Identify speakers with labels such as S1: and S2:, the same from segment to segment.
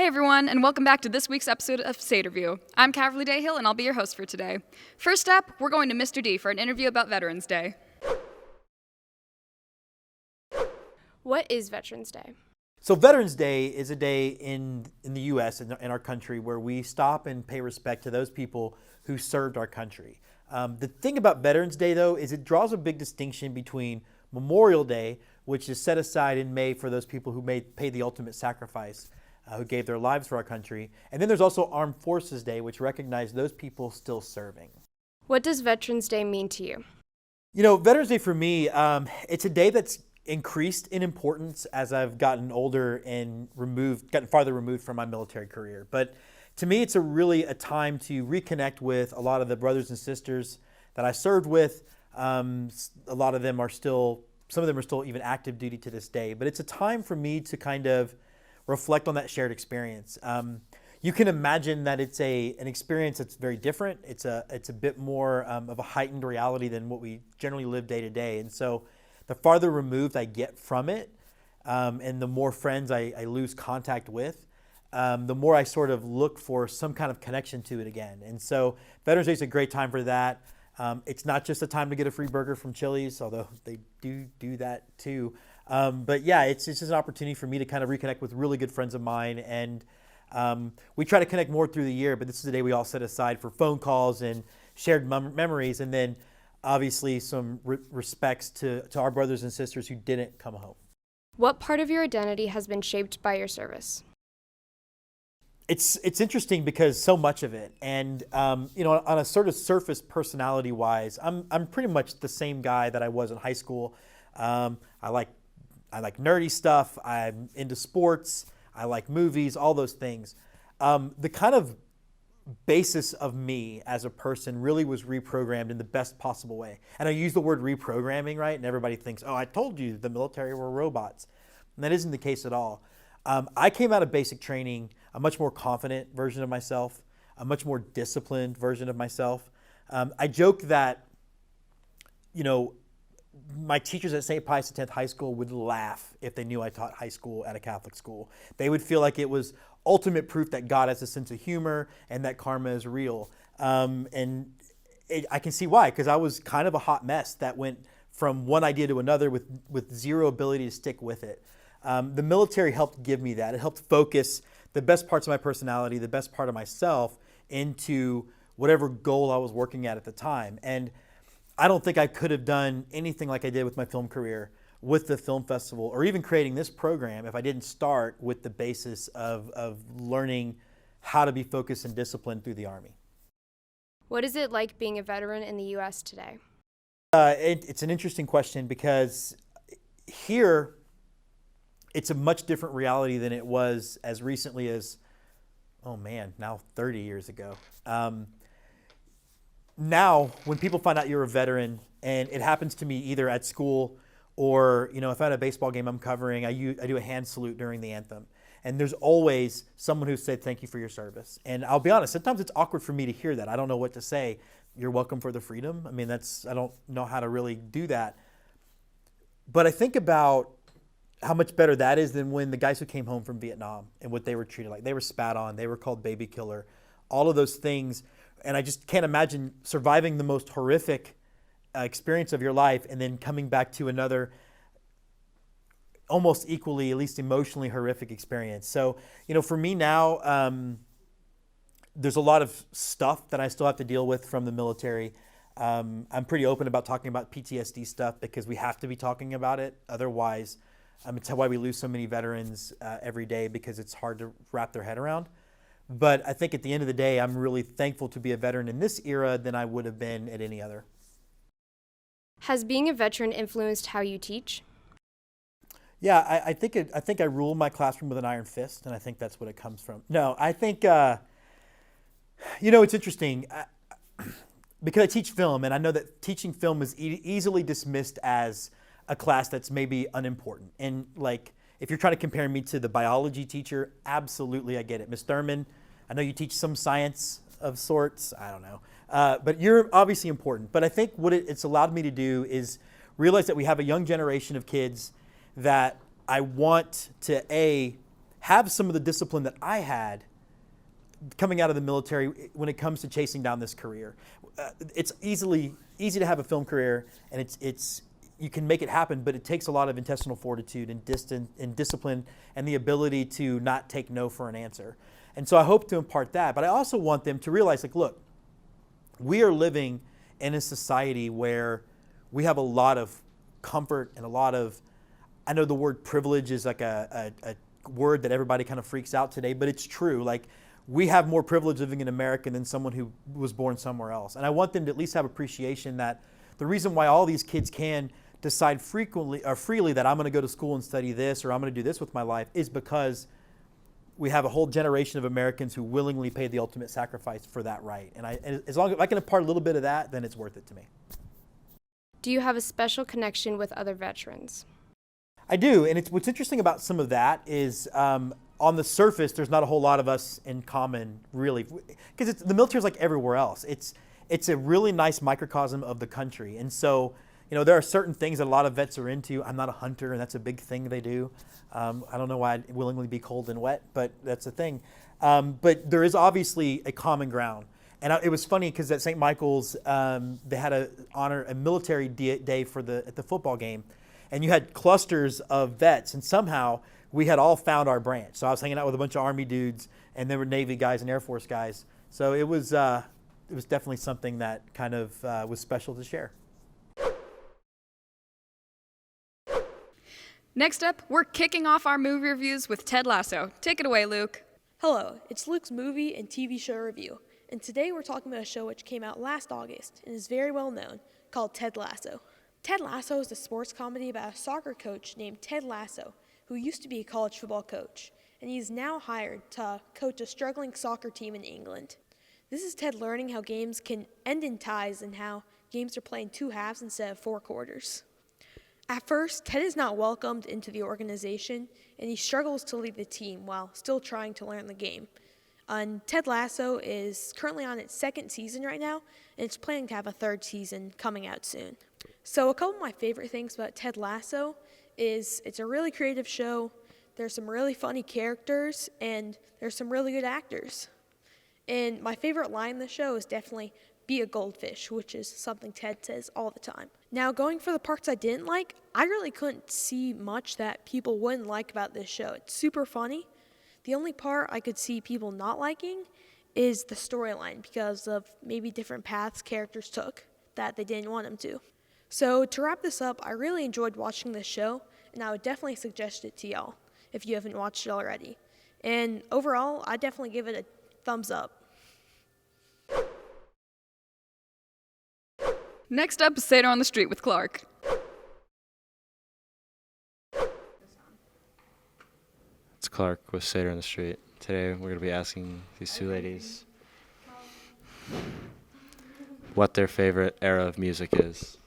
S1: Hey everyone, and welcome back to this week's episode of Saterview. I'm Caverly Dayhill, and I'll be your host for today. First up, we're going to Mr. D for an interview about Veterans Day.
S2: What is Veterans Day?
S3: So Veterans Day is a day in the U.S., in our country, where we stop and pay respect to those people who served our country. The thing about Veterans Day, though, is it draws a big distinction between Memorial Day, which is set aside in May for those people who paid the ultimate sacrifice, who gave their lives for our country. And then there's also Armed Forces Day, which recognizes those people still serving.
S2: What does Veterans Day mean to you?
S3: You know, Veterans Day for me, it's a day that's increased in importance as I've gotten older and gotten farther removed from my military career. But to me, it's really a time to reconnect with a lot of the brothers and sisters that I served with. Some of them are still even active duty to this day. But it's a time for me to kind of reflect on that shared experience. You can imagine that it's an experience that's very different. It's a bit more of a heightened reality than what we generally live day to day. And so the farther removed I get from it, and the more friends I lose contact with, the more I sort of look for some kind of connection to it again. And so Veterans Day is a great time for that. It's not just a time to get a free burger from Chili's, although they do that too. But yeah, it's just an opportunity for me to kind of reconnect with really good friends of mine. And we try to connect more through the year, but this is a day we all set aside for phone calls and shared memories. And then obviously some respects to our brothers and sisters who didn't come home.
S2: What part of your identity has been shaped by your service?
S3: It's interesting because so much of it, and on a sort of surface personality wise, I'm pretty much the same guy that I was in high school. I like nerdy stuff. I'm into sports. I like movies, all those things. The kind of basis of me as a person really was reprogrammed in the best possible way. And I use the word reprogramming, right? And everybody thinks, oh, I told you the military were robots. And that isn't the case at all. I came out of basic training a much more confident version of myself, a much more disciplined version of myself. I joke that, my teachers at St. Pius X High School would laugh if they knew I taught high school at a Catholic school. They would feel like it was ultimate proof that God has a sense of humor and that karma is real. I can see why, because I was kind of a hot mess that went from one idea to another with zero ability to stick with it. The military helped give me that. It helped focus the best parts of my personality, the best part of myself, into whatever goal I was working at the time. And I don't think I could have done anything like I did with my film career, with the film festival, or even creating this program if I didn't start with the basis of learning how to be focused and disciplined through the Army.
S2: What is it like being a veteran in the U.S. today?
S3: It's an interesting question because here it's a much different reality than it was as recently as, now 30 years ago. Now, when people find out you're a veteran, and it happens to me either at school or, if I'm at a baseball game I'm covering, I do a hand salute during the anthem. And there's always someone who said, thank you for your service. And I'll be honest, sometimes it's awkward for me to hear that. I don't know what to say. You're welcome for the freedom. I don't know how to really do that. But I think about how much better that is than when the guys who came home from Vietnam and what they were treated like. They were spat on. They were called baby killer. All of those things. And I just can't imagine surviving the most horrific experience of your life and then coming back to another almost equally, at least emotionally horrific experience. So, for me now, there's a lot of stuff that I still have to deal with from the military. I'm pretty open about talking about PTSD stuff because we have to be talking about it. Otherwise, it's why we lose so many veterans every day, because it's hard to wrap their head around. But I think at the end of the day, I'm really thankful to be a veteran in this era than I would have been at any other.
S2: Has being a veteran influenced how you teach?
S3: Yeah, I think I rule my classroom with an iron fist, and I think that's what it comes from. No, I think, it's interesting because I teach film, and I know that teaching film is easily dismissed as a class that's maybe unimportant. And if you're trying to compare me to the biology teacher, absolutely, I get it. Ms. Thurman, I know you teach some science of sorts. I don't know. But you're obviously important. But I think what it's allowed me to do is realize that we have a young generation of kids that I want to, have some of the discipline that I had coming out of the military when it comes to chasing down this career. It's easy to have a film career, and it's you can make it happen, but it takes a lot of intestinal fortitude and discipline and the ability to not take no for an answer. And so I hope to impart that, but I also want them to realize, like, look, we are living in a society where we have a lot of comfort and a lot of, I know the word privilege is like a word that everybody kind of freaks out today, but it's true. Like, we have more privilege living in America than someone who was born somewhere else. And I want them to at least have appreciation that the reason why all these kids can decide freely that I'm going to go to school and study this, or I'm going to do this with my life, is because we have a whole generation of Americans who willingly paid the ultimate sacrifice for that right. And as long as I can impart a little bit of that, then it's worth it to me.
S2: Do you have a special connection with other veterans?
S3: I do, and what's interesting about some of that is on the surface, there's not a whole lot of us in common, really, because the military is like everywhere else. It's a really nice microcosm of the country, and so there are certain things that a lot of vets are into. I'm not a hunter, and that's a big thing they do. I don't know why I'd willingly be cold and wet, but that's a thing. But there is obviously a common ground. And it was funny because at St. Michael's, they had a military day at the football game, and you had clusters of vets, and somehow we had all found our branch. So I was hanging out with a bunch of Army dudes, and there were Navy guys and Air Force guys. So it was definitely something that kind of was special to share.
S1: Next up, we're kicking off our movie reviews with Ted Lasso. Take it away, Luke.
S4: Hello, it's Luke's movie and TV show review, and today we're talking about a show which came out last August and is very well known, called Ted Lasso. Ted Lasso is a sports comedy about a soccer coach named Ted Lasso, who used to be a college football coach, and he is now hired to coach a struggling soccer team in England. This is Ted learning how games can end in ties and how games are played in 2 halves instead of 4 quarters. At first, Ted is not welcomed into the organization, and he struggles to lead the team while still trying to learn the game. And Ted Lasso is currently on its 2nd season right now, and it's planning to have a 3rd season coming out soon. So a couple of my favorite things about Ted Lasso is it's a really creative show, there's some really funny characters, and there's some really good actors. And my favorite line in the show is definitely, "Be a goldfish," which is something Ted says all the time. Now, going for the parts I didn't like, I really couldn't see much that people wouldn't like about this show. It's super funny. The only part I could see people not liking is the storyline because of maybe different paths characters took that they didn't want them to. So to wrap this up, I really enjoyed watching this show, and I would definitely suggest it to y'all if you haven't watched it already. And overall, I definitely give it a thumbs up.
S1: Next up is Seder on the Street with Clark.
S5: It's Clark with Seder on the Street. Today we're going to be asking these 2 ladies what their favorite era of music is.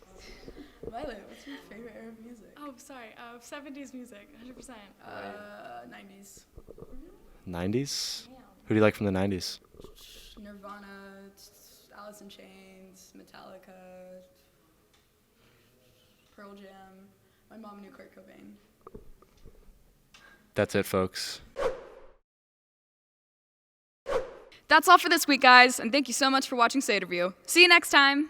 S6: Violet, what's your favorite era of music?
S7: Oh, sorry. 70s music, 100%.
S6: 90s.
S5: 90s? Who do you like from the 90s?
S6: Nirvana, Alice in Chains, Metallica, Pearl Jam. My mom knew Kurt Cobain.
S5: That's it, folks.
S1: That's all for this week, guys, and thank you so much for watching Sederview. See you next time!